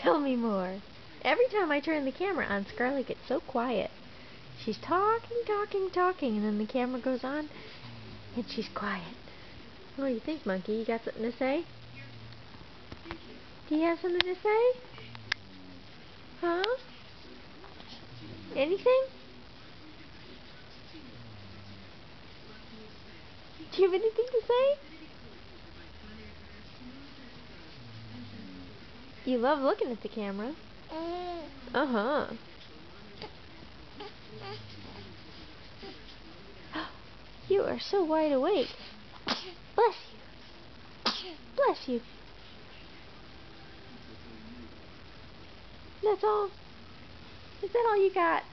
Tell me more. Every time I turn the camera on, Scarlet gets so quiet. She's talking, talking, talking, and then the camera goes on, and she's quiet. What do you think, Monkey? You got something to say? Do you have something to say? Huh? Anything? Do you have anything to say? You love looking at the camera. Uh-huh. You are so wide awake. Bless you. Bless you. That's all? Is that all you got?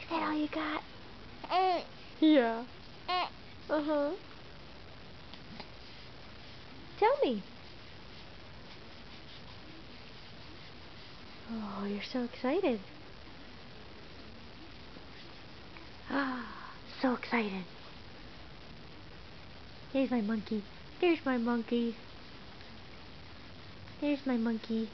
Is that all you got? Yeah. Uh-huh. Tell me. Oh, you're so excited. Ah, so excited. There's my monkey. There's my monkey. There's my monkey.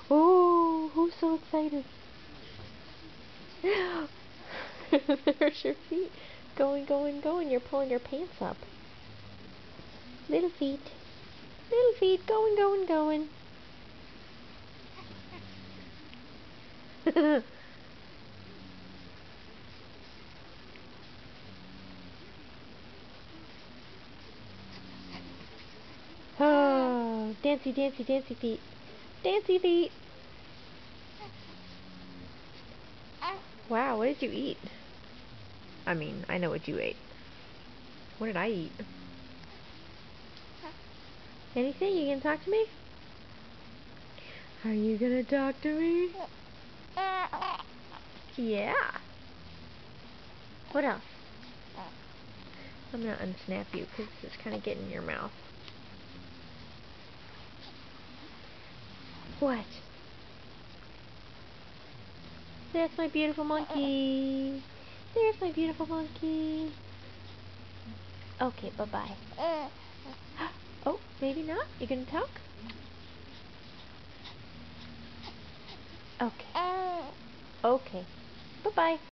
Oh, who's so excited? There's your feet. Going, going, going. You're pulling your pants up. Little feet. Little feet. Going, going, going. Oh, dancy, dancy, dancy feet. Dancy feet. Wow, what did you eat? I mean, I know what you ate. What did I eat? Anything? You gonna talk to me? Are you gonna talk to me? Yeah. What else? I'm gonna unsnap you because this is kind of getting in your mouth. What? That's my beautiful monkey. There's my beautiful monkey. Okay, bye-bye. Oh, maybe not? You gonna talk? Okay. Okay. Bye-bye.